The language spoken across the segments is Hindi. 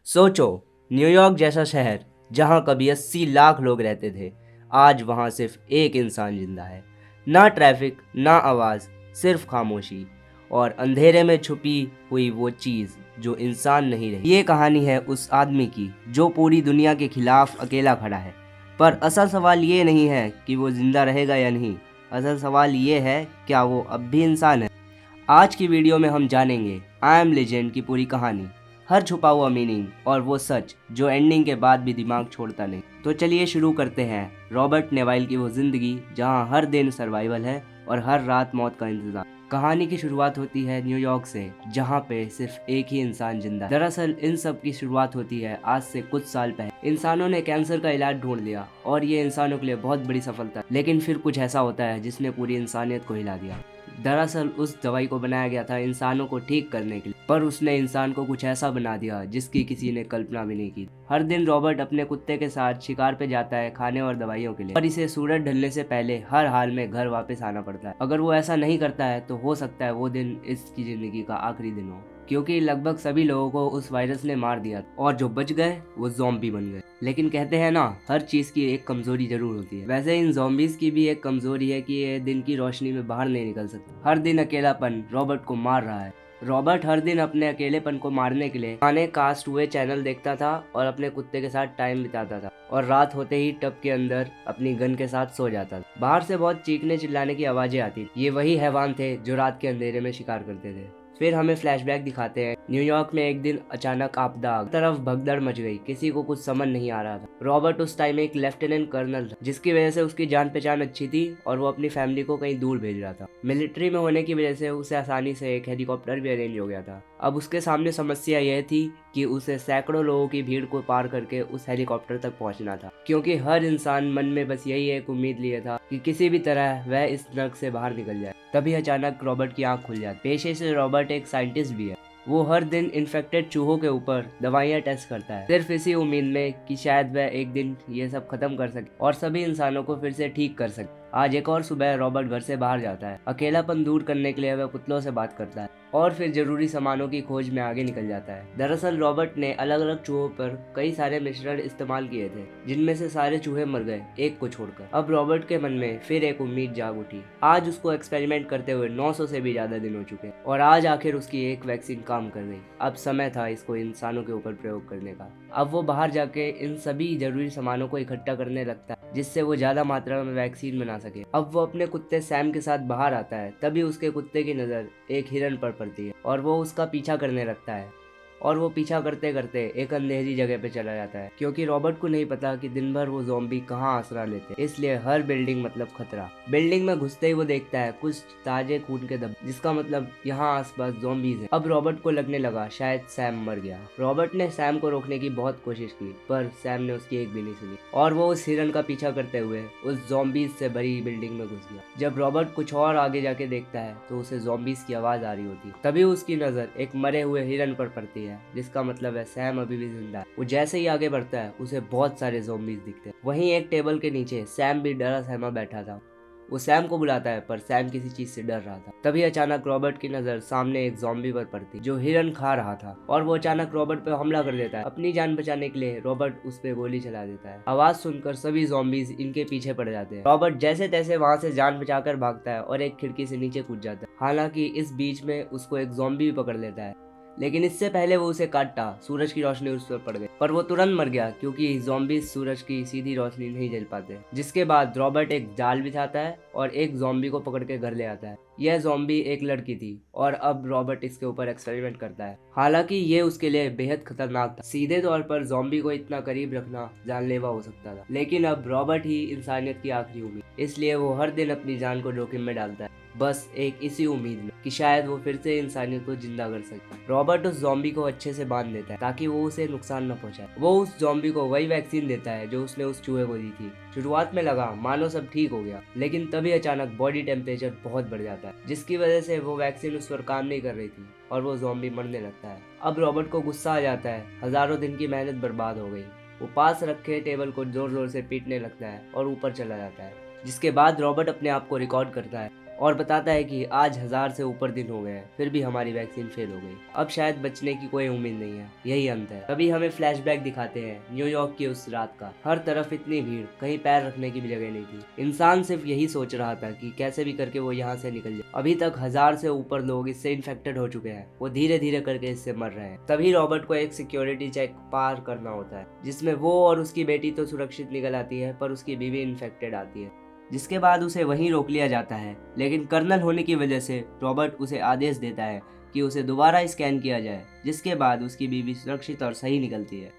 सोचो, न्यूयॉर्क जैसा शहर जहाँ कभी 80 लाख लोग रहते थे, आज वहाँ सिर्फ एक इंसान जिंदा है। ना ट्रैफिक, ना आवाज़, सिर्फ खामोशी और अंधेरे में छुपी हुई वो चीज़ जो इंसान नहीं रही। ये कहानी है उस आदमी की जो पूरी दुनिया के खिलाफ अकेला खड़ा है। पर असल सवाल ये नहीं है कि वो जिंदा रहेगा या नहीं, असल सवाल ये है क्या वो अब भी इंसान है। आज की वीडियो में हम जानेंगे आई एम लेजेंड की पूरी कहानी, हर छुपा हुआ मीनिंग और वो सच जो एंडिंग के बाद भी दिमाग छोड़ता नहीं। तो चलिए शुरू करते हैं रॉबर्ट नेवाइल की वो जिंदगी जहां हर दिन सर्वाइवल है और हर रात मौत का इंतजार। कहानी की शुरुआत होती है न्यूयॉर्क से, जहां पे सिर्फ एक ही इंसान जिंदा है। दरअसल इन सब की शुरुआत होती है आज से कुछ साल पहले। इंसानों ने कैंसर का इलाज ढूंढ लिया और ये इंसानों के लिए बहुत बड़ी सफलता। लेकिन फिर कुछ ऐसा होता है जिसने पूरी इंसानियत को हिला दिया। दरअसल उस दवाई को बनाया गया था इंसानों को ठीक करने के लिए, पर उसने इंसान को कुछ ऐसा बना दिया जिसकी किसी ने कल्पना भी नहीं की। हर दिन रॉबर्ट अपने कुत्ते के साथ शिकार पे जाता है खाने और दवाइयों के लिए, और इसे सूरज ढलने से पहले हर हाल में घर वापस आना पड़ता है। अगर वो ऐसा नहीं करता है तो हो सकता है वो दिन इसकी जिंदगी का आखिरी दिन हो, क्योंकि लगभग सभी लोगों को उस वायरस ने मार दिया और जो बच गए वो ज़ॉम्बी बन गए। लेकिन कहते हैं ना, हर चीज की एक कमजोरी जरूर होती है। वैसे इन ज़ॉम्बीज की भी एक कमजोरी है कि ये दिन की रोशनी में बाहर नहीं निकल सकते। हर दिन अकेलापन रॉबर्ट को मार रहा है। रॉबर्ट हर दिन अपने अकेलेपन को मारने के लिए पुराने कास्ट हुए चैनल देखता था और अपने कुत्ते के साथ टाइम बिताता था, और रात होते ही टब के अंदर अपनी गन के साथ सो जाता था। बाहर से बहुत चीखने चिल्लाने की आवाजें आती थी। ये वही हैवान थे जो रात के अंधेरे में शिकार करते थे। फिर हमें फ्लैशबैक दिखाते हैं। न्यूयॉर्क में एक दिन अचानक आपदा आ गई। तरफ भगदड़ मच गई, किसी को कुछ समझ नहीं आ रहा था। रॉबर्ट उस टाइम एक लेफ्टिनेंट कर्नल था, जिसकी वजह से उसकी जान पहचान अच्छी थी और वो अपनी फैमिली को कहीं दूर भेज रहा था। मिलिट्री में होने की वजह से उसे आसानी से एक हेलीकॉप्टर भी अरेंज हो गया था। अब उसके सामने समस्या यह थी कि उसे सैकड़ों लोगों की भीड़ को पार करके उस हेलीकॉप्टर तक पहुंचना था, क्योंकि हर इंसान मन में बस यही एक उम्मीद लिए था कि किसी भी तरह वह इस नर्क से बाहर निकल जाए। तभी अचानक रॉबर्ट की आंख खुल जाती। पेशे से रॉबर्ट एक साइंटिस्ट भी है। वो हर दिन इन्फेक्टेड चूहों के ऊपर दवाइयाँ टेस्ट करता है, सिर्फ इसी उम्मीद में कि शायद वह एक दिन ये सब खत्म कर सके और सभी इंसानों को फिर से ठीक कर सके। आज एक और सुबह रॉबर्ट घर से बाहर जाता है। अकेलापन दूर करने के लिए वह पुतलों से बात करता है और फिर जरूरी सामानों की खोज में आगे निकल जाता है। दरअसल रॉबर्ट ने अलग अलग चूहों पर कई सारे मिश्रण इस्तेमाल किए थे, जिनमें से सारे चूहे मर गए एक को छोड़कर। अब रॉबर्ट के मन में फिर एक उम्मीद जाग उठी। आज उसको एक्सपेरिमेंट करते हुए 900 से भी ज्यादा दिन हो चुके और आज आखिर उसकी एक वैक्सीन काम कर गई। अब समय था इसको इंसानों के ऊपर प्रयोग करने का। अब वो बाहर जाके इन सभी जरूरी सामानों को इकट्ठा करने लगता है, जिससे वो ज्यादा मात्रा में वैक्सीन बना सके। अब वो अपने कुत्ते सैम के साथ बाहर आता है, तभी उसके कुत्ते की नजर एक हिरन पर पड़ती है और वो उसका पीछा करने लगता है। और वो पीछा करते करते एक अंधेरी जगह पे चला जाता है, क्योंकि रॉबर्ट को नहीं पता कि दिन भर वो ज़ॉम्बी कहाँ आसरा लेते, इसलिए हर बिल्डिंग मतलब खतरा। बिल्डिंग में घुसते ही वो देखता है कुछ ताजे खून के धब्बे, जिसका मतलब यहाँ आसपास ज़ॉम्बीज हैं। अब रॉबर्ट को लगने लगा शायद सैम मर गया। रॉबर्ट ने सैम को रोकने की बहुत कोशिश की, पर सैम ने उसकी एक भी नहीं सुनी और वो उस हिरन का पीछा करते हुए उस ज़ॉम्बीज से भरी बिल्डिंग में घुस गया। जब रॉबर्ट कुछ और आगे जाके देखता है तो उसे ज़ॉम्बीज की आवाज आ रही होती है। तभी उसकी नजर एक मरे हुए हिरन पर पड़ती है, जिसका मतलब है सैम अभी भी जिंदा है। वो जैसे ही आगे बढ़ता है उसे बहुत सारे ज़ॉम्बीज दिखते हैं। वहीं एक टेबल के नीचे सैम भी डरा सहमा बैठा था। वो सैम को बुलाता है, पर सैम किसी चीज से डर रहा था। तभी अचानक रॉबर्ट की नजर सामने एक ज़ॉम्बी पर पड़ती जो हिरन खा रहा था, और वो अचानक रॉबर्ट पे हमला कर देता है। अपनी जान बचाने के लिए रॉबर्ट उस पे गोली चला देता है। आवाज सुनकर सभी ज़ॉम्बीज इनके पीछे पड़ जाते हैं। रॉबर्ट जैसे तैसे वहां से जान बचाकर भागता है और एक खिड़की से नीचे कूद जाता है। हालांकि इस बीच में उसको एक ज़ॉम्बी भी पकड़ लेता है, लेकिन इससे पहले वो उसे काटता। सूरज की रोशनी उस पर पड़ गई, पर वो तुरंत मर गया, क्योंकि ज़ॉम्बीज सूरज की सीधी रोशनी नहीं झेल पाते। जिसके बाद रॉबर्ट एक जाल बिछाता है और एक ज़ॉम्बी को पकड़ के घर ले आता है। यह ज़ॉम्बी एक लड़की थी और अब रॉबर्ट इसके ऊपर एक्सपेरिमेंट करता है। हालांकि ये उसके लिए बेहद खतरनाक था। सीधे तौर पर ज़ॉम्बी को इतना करीब रखना जानलेवा हो सकता था, लेकिन अब रॉबर्ट ही इंसानियत की आखिरी उम्मीद, इसलिए वो हर दिन अपनी जान को जोखिम में डालता है, बस एक इसी उम्मीद में कि शायद वो फिर से इंसानियत को जिंदा कर सके। रॉबर्ट उस ज़ॉम्बी को अच्छे से बांध देता है ताकि वो उसे नुकसान न पहुंचाए। वो उस ज़ॉम्बी को वही वैक्सीन देता है जो उसने उस चूहे को दी थी। शुरुआत में लगा मानो सब ठीक हो गया, लेकिन तभी अचानक बॉडी टेम्परेचर बहुत बढ़ जाता है, जिसकी वजह से वो वैक्सीन उस पर काम नहीं कर रही थी और वो ज़ॉम्बी मरने लगता है। अब रॉबर्ट को गुस्सा आ जाता है, हजारों दिन की मेहनत बर्बाद हो गई। वो पास रखे टेबल को जोर जोर से पीटने लगता है और ऊपर चला जाता है। जिसके बाद रॉबर्ट अपने आप को रिकॉर्ड करता है और बताता है कि आज 1000 से ऊपर दिन हो गए हैं, फिर भी हमारी वैक्सीन फेल हो गई। अब शायद बचने की कोई उम्मीद नहीं है, यही अंत है। तभी हमें फ्लैशबैक दिखाते हैं न्यूयॉर्क की उस रात का। हर तरफ इतनी भीड़, कहीं पैर रखने की भी जगह नहीं थी। इंसान सिर्फ यही सोच रहा था कि कैसे भी करके वो यहाँ से निकल जाए। अभी तक 1000 से ऊपर लोग इससे इन्फेक्टेड हो चुके हैं, वो धीरे धीरे करके इससे मर रहे हैं। तभी रॉबर्ट को एक सिक्योरिटी चेक पार करना होता है, जिसमें वो और उसकी बेटी तो सुरक्षित निकल आती है, पर उसकी बीवी इन्फेक्टेड आती है, जिसके बाद उसे वहीं रोक लिया जाता है। लेकिन कर्नल होने की वजह से रॉबर्ट उसे आदेश देता है कि उसे दोबारा स्कैन किया जाए, जिसके बाद उसकी बीवी सुरक्षित और सही निकलती है।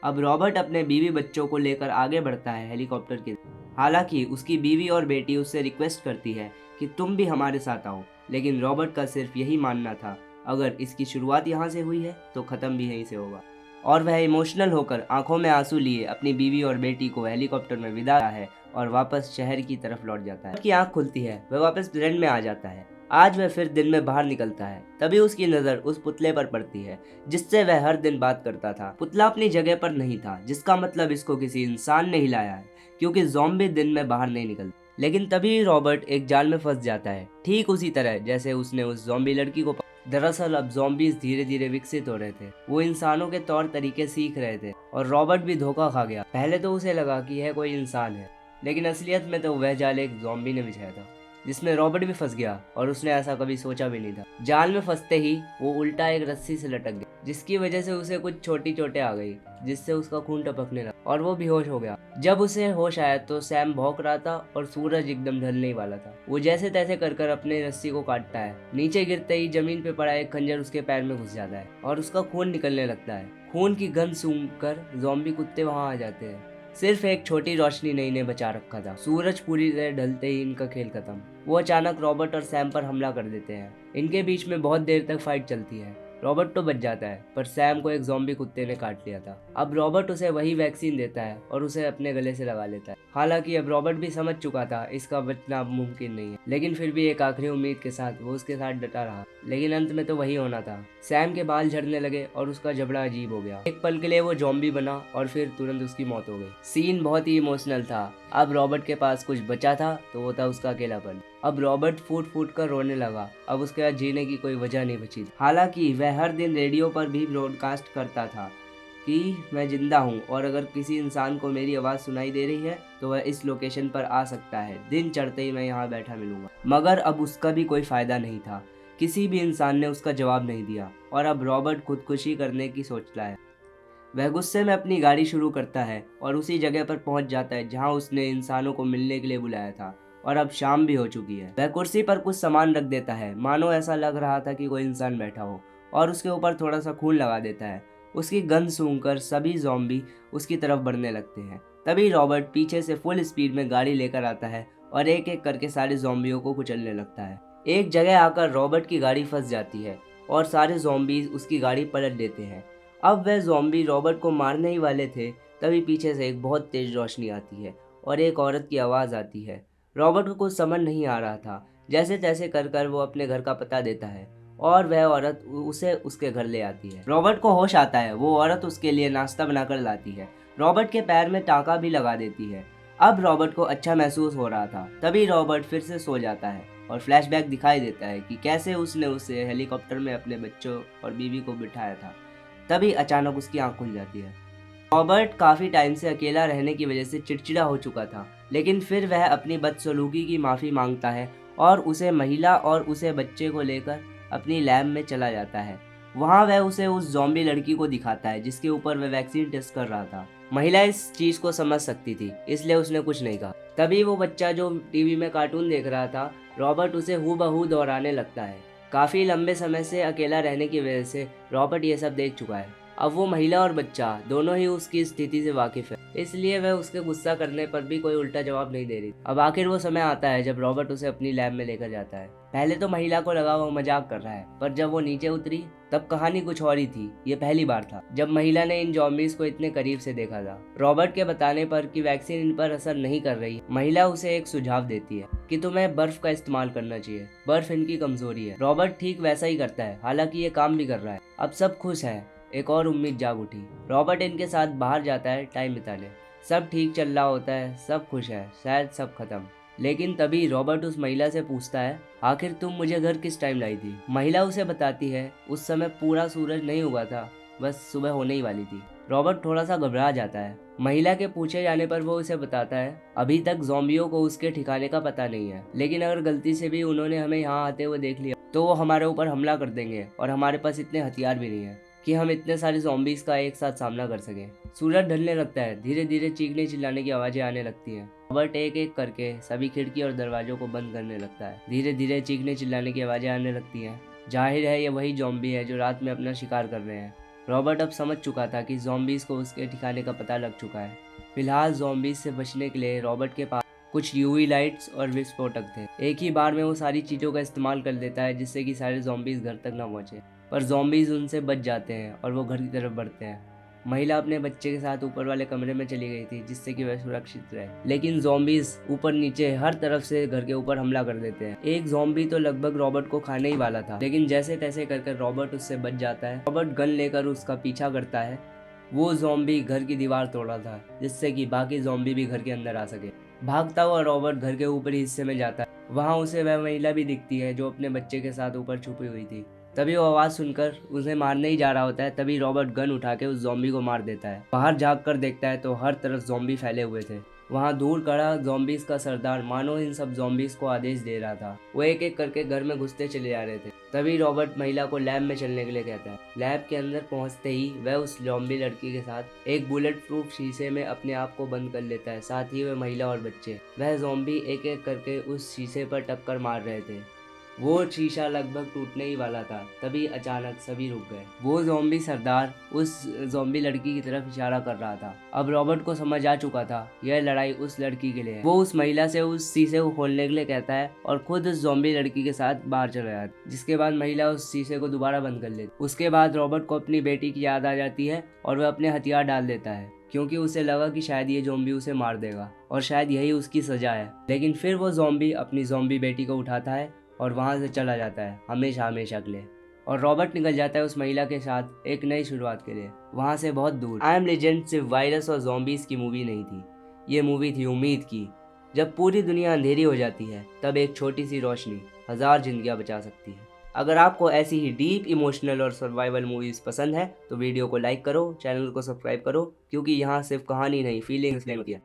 अब रॉबर्ट अपने बीवी बच्चों को लेकर आगे बढ़ता है हेलीकॉप्टर के। हालांकि उसकी बीवी और बेटी उससे रिक्वेस्ट करती है कि तुम भी हमारे साथ आओ, लेकिन रॉबर्ट का सिर्फ यही मानना था, अगर इसकी शुरुआत यहाँ से हुई है तो ख़त्म भी यहीं से होगा। और वह इमोशनल होकर आंखों में आंसू लिए अपनी बीवी और बेटी को हेलीकॉप्टर में विदा है और वापस शहर की तरफ लौट जाता है। उसकी आंख खुलती है, वह वापस प्लेन में आ जाता है। आज वह फिर दिन में बाहर निकलता है। तभी उसकी नज़र उस पुतले पर पड़ती है जिससे वह हर दिन बात करता था। पुतला अपनी जगह पर नहीं था, जिसका मतलब इसको किसी इंसान ने हिलाया है, क्योंकि ज़ॉम्बी दिन में बाहर नहीं निकलते। लेकिन तभी रॉबर्ट एक जाल में फंस जाता है, ठीक उसी तरह जैसे उसने उस ज़ॉम्बी लड़की को। दरअसल अब ज़ॉम्बीज धीरे धीरे विकसित हो रहे थे, वो इंसानों के तौर तरीके सीख रहे थे और रॉबर्ट भी धोखा खा गया। पहले तो उसे लगा कि यह कोई इंसान है, लेकिन असलियत में तो वह जाल एक ज़ॉम्बी ने बिछाया था, जिसमें रॉबर्ट भी फंस गया और उसने ऐसा कभी सोचा भी नहीं था। जाल में फंसते ही वो उल्टा एक रस्सी से लटक गया, जिसकी वजह से उसे कुछ छोटी चोटें आ गई, जिससे उसका खून टपकने लगा और वो बेहोश हो गया। जब उसे होश आया तो सैम भौंक रहा था और सूरज एकदम ढलने ही वाला था। वो जैसे तैसे कर अपने रस्सी को काटता है। नीचे गिरते ही जमीन पे पड़ा एक खंजर उसके पैर में घुस जाता है और उसका खून निकलने लगता है। खून की गंध सूंघकर ज़ॉम्बी कुत्ते वहां आ जाते हैं। सिर्फ एक छोटी रोशनी ने इन्हें बचा रखा था। सूरज पूरी तरह ढलते ही इनका खेल खत्म। वो अचानक रॉबर्ट और सैम पर हमला कर देते हैं। इनके बीच में बहुत देर तक फाइट चलती है। रॉबर्ट तो बच जाता है, पर सैम को एक ज़ॉम्बी कुत्ते ने काट लिया था। अब रॉबर्ट उसे वही वैक्सीन देता है और उसे अपने गले से लगा लेता है। हालांकि अब रॉबर्ट भी समझ चुका था इसका बचना अब मुमकिन नहीं है, लेकिन फिर भी एक आखिरी उम्मीद के साथ वो उसके साथ डटा रहा। लेकिन अंत में तो वही होना था। सैम के बाल झड़ने लगे और उसका जबड़ा अजीब हो गया। एक पल के लिए वो ज़ॉम्बी बना और फिर तुरंत उसकी मौत हो गई। सीन बहुत ही इमोशनल था। अब रॉबर्ट के पास कुछ बचा था तो वो था उसका अकेलापन। अब रॉबर्ट फूट फूट कर रोने लगा। अब उसके बाद जीने की कोई वजह नहीं बची। हालांकि वह हर दिन रेडियो पर भी ब्रॉडकास्ट करता था कि मैं जिंदा हूँ और अगर किसी इंसान को मेरी आवाज़ सुनाई दे रही है तो वह इस लोकेशन पर आ सकता है। दिन चढ़ते ही मैं यहाँ बैठा मिलूंगा। मगर अब उसका भी कोई फ़ायदा नहीं था। किसी भी इंसान ने उसका जवाब नहीं दिया और अब रॉबर्ट खुदकुशी करने की सोचता है। वह गुस्से में अपनी गाड़ी शुरू करता है और उसी जगह पर पहुंच जाता है जहां उसने इंसानों को मिलने के लिए बुलाया था। और अब शाम भी हो चुकी है। वह कुर्सी पर कुछ सामान रख देता है, मानो ऐसा लग रहा था कि कोई इंसान बैठा हो, और उसके ऊपर थोड़ा सा खून लगा देता है। उसकी गंध सूंघकर सभी ज़ॉम्बी उसकी तरफ बढ़ने लगते हैं। तभी रॉबर्ट पीछे से फुल स्पीड में गाड़ी लेकर आता है और एक एक करके सारे ज़ॉम्बियों को कुचलने लगता है। एक जगह आकर रॉबर्ट की गाड़ी फंस जाती है और सारे ज़ॉम्बीज उसकी गाड़ी पलट देते हैं। अब वह ज़ॉम्बी रॉबर्ट को मारने ही वाले थे, तभी पीछे से एक बहुत तेज रोशनी आती है और एक औरत की आवाज़ आती है। रॉबर्ट को कुछ समझ नहीं आ रहा था। जैसे तैसे कर वो अपने घर का पता देता है और वह औरत उसे उसके घर ले आती है। रॉबर्ट को होश आता है। वो औरत उसके लिए नाश्ता बनाकर लाती है। रॉबर्ट के पैर में टाँका भी लगा देती है। अब रॉबर्ट को अच्छा महसूस हो रहा था। तभी रॉबर्ट फिर से सो जाता है और फ्लैशबैक दिखाई देता है कि कैसे उसने उसे हेलीकॉप्टर में अपने बच्चों और बीवी को बिठाया था। तभी अचानक उसकी आंख खुल जाती है। रॉबर्ट काफ़ी टाइम से अकेला रहने की वजह से चिड़चिड़ा हो चुका था, लेकिन फिर वह अपनी बदसलूकी की माफ़ी मांगता है और उसे महिला और उसे बच्चे को लेकर अपनी लैब में चला जाता है। वहाँ वह उसे उस ज़ॉम्बी लड़की को दिखाता है जिसके ऊपर वह वैक्सीन टेस्ट कर रहा था। महिला इस चीज़ को समझ सकती थी, इसलिए उसने कुछ नहीं कहा। तभी वो बच्चा जो टीवी में कार्टून देख रहा था, रॉबर्ट उसे हूबहू दोहराने लगता है। काफ़ी लंबे समय से अकेला रहने की वजह से रॉबर्ट ये सब देख चुका है। अब वो महिला और बच्चा दोनों ही उसकी स्थिति से वाकिफ है, इसलिए वह उसके गुस्सा करने पर भी कोई उल्टा जवाब नहीं दे रही। अब आखिर वो समय आता है जब रॉबर्ट उसे अपनी लैब में लेकर जाता है। पहले तो महिला को लगा वो मजाक कर रहा है, पर जब वो नीचे उतरी तब कहानी कुछ और ही थी। ये पहली बार था जब महिला ने इन ज़ॉम्बीज को इतने करीब से देखा था। रॉबर्ट के बताने पर कि वैक्सीन इन पर असर नहीं कर रही, महिला उसे एक सुझाव देती है कि तुम्हें बर्फ का इस्तेमाल करना चाहिए, बर्फ इनकी कमजोरी है। रॉबर्ट ठीक वैसा ही करता है, हालांकि ये काम भी कर रहा है। अब सब खुश है, एक और उम्मीद जाग उठी। रॉबर्ट इनके साथ बाहर जाता है टाइम बिताने। सब ठीक चल रहा होता है, सब खुश है, शायद सब खत्म। लेकिन तभी रॉबर्ट उस महिला से पूछता है, आखिर तुम मुझे घर किस टाइम लाई थी? महिला उसे बताती है, उस समय पूरा सूरज नहीं उगा था, बस सुबह होने ही वाली थी। रॉबर्ट थोड़ा सा घबरा जाता है। महिला के पूछे जाने पर वो उसे बताता है, अभी तक ज़ॉम्बियों को उसके ठिकाने का पता नहीं है, लेकिन अगर गलती से भी उन्होंने हमें यहाँ आते हुए देख लिया तो वो हमारे ऊपर हमला कर देंगे, और हमारे पास इतने हथियार भी नहीं है कि हम इतने सारे ज़ॉम्बीज का एक साथ सामना कर सकें। सूरज ढलने लगता है, धीरे धीरे चीखने चिल्लाने की आवाज़ें आने लगती हैं। रॉबर्ट एक एक करके सभी खिड़की और दरवाजों को बंद करने लगता है। धीरे धीरे चीखने चिल्लाने की आवाज़ें आने लगती हैं। जाहिर है ये वही ज़ॉम्बी है जो रात में अपना शिकार कर रहे हैं। रॉबर्ट अब समझ चुका था कि ज़ॉम्बीज को उसके ठिकाने का पता लग चुका है। फिलहाल ज़ॉम्बीज से बचने के लिए रॉबर्ट के पास कुछ यूवी लाइट्स और विस्फोटक थे। एक ही बार में वो सारी चीज़ों का इस्तेमाल कर लेता है जिससे कि सारे ज़ॉम्बीज घर तक ना पहुँचे। पर ज़ॉम्बीज उनसे बच जाते हैं और वो घर की तरफ बढ़ते हैं। महिला अपने बच्चे के साथ ऊपर वाले कमरे में चली गई थी जिससे कि वह सुरक्षित रहे, लेकिन ज़ॉम्बीज ऊपर नीचे हर तरफ से घर के ऊपर हमला कर देते हैं। एक ज़ॉम्बी तो लगभग रॉबर्ट को खाने ही वाला था, लेकिन जैसे तैसे कर रॉबर्ट उससे बच जाता है। रॉबर्ट गन लेकर उसका पीछा करता है। वो ज़ॉम्बी घर की दीवार तोड़ा था जिससे कि बाकी ज़ॉम्बी भी घर के अंदर आ सके। भागता हुआ रॉबर्ट घर के ऊपरी हिस्से में जाता है। वहाँ उसे वह महिला भी दिखती है जो अपने बच्चे के साथ ऊपर छुपी हुई थी। तभी वो आवाज़ सुनकर उसे मारने ही जा रहा होता है, तभी रॉबर्ट गन उठा के उस ज़ॉम्बी को मार देता है। बाहर झाँक कर देखता है तो हर तरफ ज़ॉम्बी फैले हुए थे। वहाँ दूर खड़ा ज़ॉम्बीज का सरदार मानो इन सब ज़ॉम्बीज को आदेश दे रहा था। वो एक एक करके घर में घुसते चले जा रहे थे। तभी रॉबर्ट महिला को लैब में चलने के लिए कहता है। लैब के अंदर पहुंचते ही वह उस ज़ॉम्बी लड़की के साथ एक बुलेट प्रूफ शीशे में अपने आप को बंद कर लेता है, साथ ही वह महिला और बच्चे। वह ज़ॉम्बी एक एक करके उस शीशे पर टक्कर मार रहे थे। वो शीशा लगभग टूटने ही वाला था, तभी अचानक सभी रुक गए। वो ज़ॉम्बी सरदार उस ज़ॉम्बी लड़की की तरफ इशारा कर रहा था। अब रॉबर्ट को समझ आ चुका था यह लड़ाई उस लड़की के लिए है। वो उस महिला से उस शीशे को खोलने के लिए कहता है और खुद उस ज़ॉम्बी लड़की के साथ बाहर चला जाता है, जिसके बाद महिला उस शीशे को दोबारा बंद कर लेती। उसके बाद रॉबर्ट को अपनी बेटी की याद आ जाती है और वह अपने हथियार डाल देता है, क्योंकि उसे लगा कि शायद ये ज़ॉम्बी उसे मार देगा और शायद यही उसकी सजा है। लेकिन फिर वो ज़ॉम्बी अपनी ज़ॉम्बी बेटी को उठाता है और वहाँ से चला जाता है हमेशा हमेशा के लिए। और रॉबर्ट निकल जाता है उस महिला के साथ एक नई शुरुआत के लिए, वहाँ से बहुत दूर। आई एम लेजेंड सिर्फ वायरस और ज़ॉम्बीज़ की मूवी नहीं थी, ये मूवी थी उम्मीद की। जब पूरी दुनिया अंधेरी हो जाती है तब एक छोटी सी रोशनी 1000 जिंदगियाँ बचा सकती है। अगर आपको ऐसी ही डीप इमोशनल और सर्वाइवल मूवीज़ पसंद है तो वीडियो को लाइक करो, चैनल को सब्सक्राइब करो, क्योंकि यहाँ सिर्फ कहानी नहीं फीलिंग्स नहीं होती है।